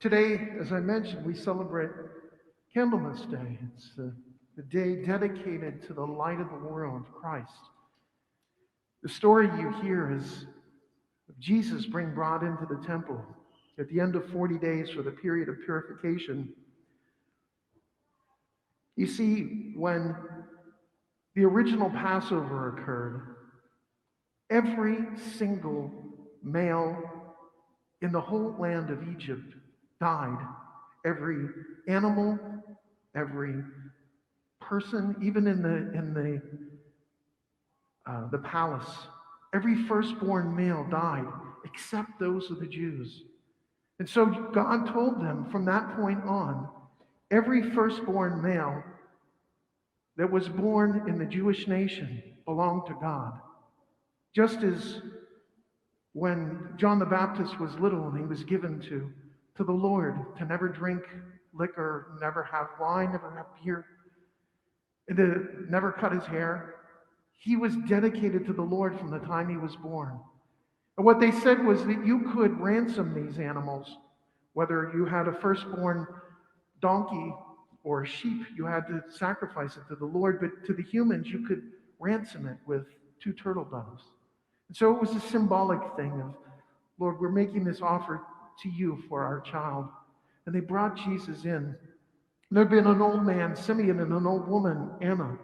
Today, as I mentioned, we celebrate Candlemas Day. It's the day dedicated to the light of the world, Christ. The story you hear is of Jesus being brought into the temple at the end of 40 days for the period of purification. You see, when the original Passover occurred, every single male in the whole land of Egypt died. Every animal, every person, even in the palace, every firstborn male died, except those of the Jews. And so God told them from that point on, every firstborn male that was born in the Jewish nation belonged to God. Just as when John the Baptist was little and he was given to the Lord to never drink liquor, never have wine, never have beer, and to never cut his hair, he was dedicated to the Lord from the time he was born. And what they said was that you could ransom these animals, whether you had a firstborn donkey or a sheep, you had to sacrifice it to the Lord, but to the humans, you could ransom it with two turtle doves. And so it was a symbolic thing of, Lord, we're making this offer to you for our child. And they brought Jesus in. There had been an old man, Simeon, and an old woman, Anna,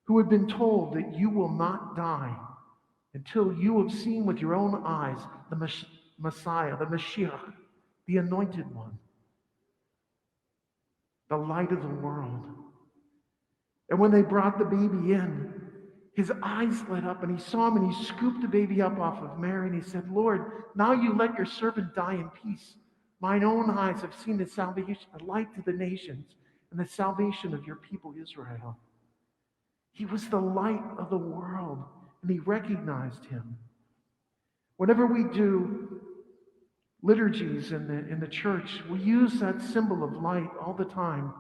who had been told that you will not die until you have seen with your own eyes the Messiah, the Mashiach, the anointed one, the light of the world. And when they brought the baby in, his eyes lit up and he saw him and he scooped the baby up off of Mary and he said, Lord, now you let your servant die in peace. Mine own eyes have seen the salvation, the light to the nations and the salvation of your people Israel. He was the light of the world and he recognized him. Whenever we do liturgies in the church, we use that symbol of light all the time.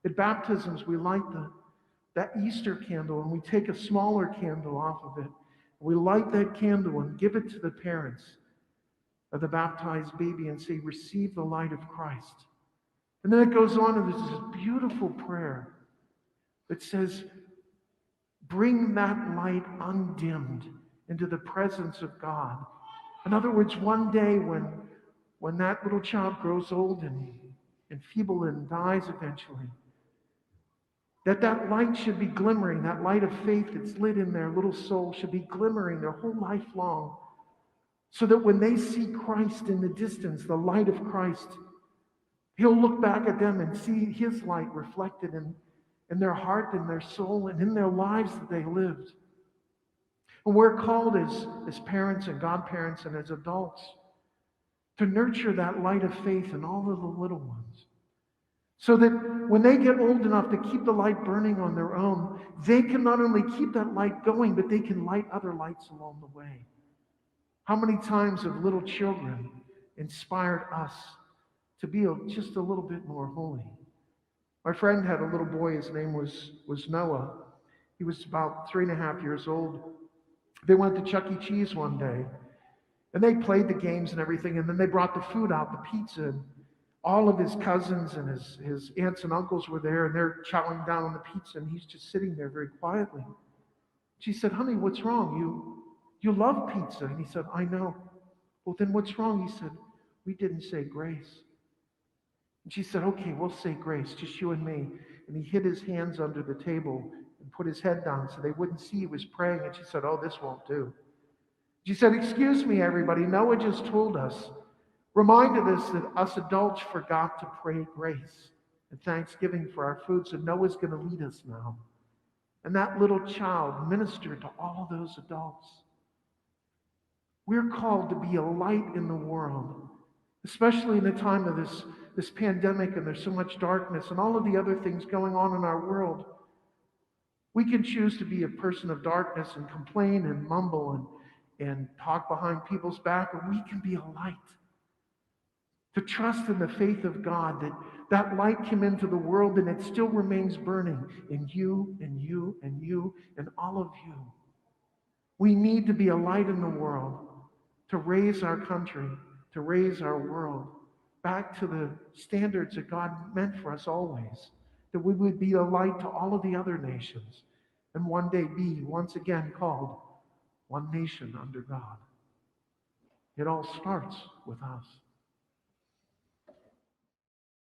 At baptisms, we light that Easter candle and we take a smaller candle off of it. We light that candle and give it to the parents of the baptized baby and say, receive the light of Christ. And then it goes on and there's this beautiful prayer that says, bring that light undimmed into the presence of God. In other words, one day when that little child grows old and feeble and dies eventually, that light should be glimmering, that light of faith that's lit in their little soul should be glimmering their whole life long, so that when they see Christ in the distance, the light of Christ, he'll look back at them and see his light reflected in their heart and their soul and in their lives that they lived. And we're called as parents and godparents and as adults to nurture that light of faith in all of the little ones. So that when they get old enough to keep the light burning on their own, they can not only keep that light going, but they can light other lights along the way. How many times have little children inspired us to be just a little bit more holy? My friend had a little boy, his name was Noah. He was about 3.5 years old. They went to Chuck E. Cheese one day, and they played the games and everything, and then they brought the food out, the pizza, and all of his cousins and his aunts and uncles were there, and they're chowing down on the pizza, and he's just sitting there very quietly. She said, honey, what's wrong? You love pizza. And he said, I know. Well, then what's wrong? He said, we didn't say grace. And she said, okay, we'll say grace, just you and me. And he hid his hands under the table and put his head down so they wouldn't see he was praying. And she said, oh, this won't do. She said, excuse me, everybody. Noah just told us, reminded us that us adults forgot to pray grace and thanksgiving for our food, so Noah's going to lead us now. And that little child ministered to all those adults. We're called to be a light in the world, especially in the time of this pandemic, and there's so much darkness and all of the other things going on in our world. We can choose to be a person of darkness and complain and mumble and talk behind people's back, or we can be a light. To trust in the faith of God, that light came into the world and it still remains burning in you and you and you and all of you. We need to be a light in the world, to raise our country, to raise our world. back to the standards that God meant for us always, that we would be a light to all of the other nations, and one day be once again called one nation under God. It all starts with us.